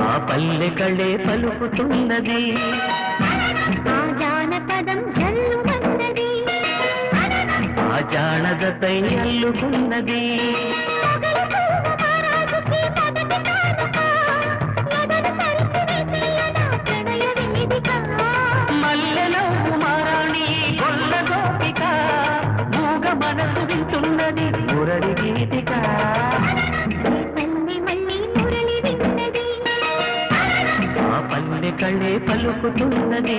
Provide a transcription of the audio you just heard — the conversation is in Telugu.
ఆ పల్లె కళే పలుకుతున్నది ఆ జానపదం జల్లుమన్నది ఆ జానదతై అల్లుకున్నది మల్లెలో కుమారాణి గొల్ల గోపిక మూగ మనసు వింటున్నది మురళి గీతిక ఆ పల్లె కళే పలుకుతున్నది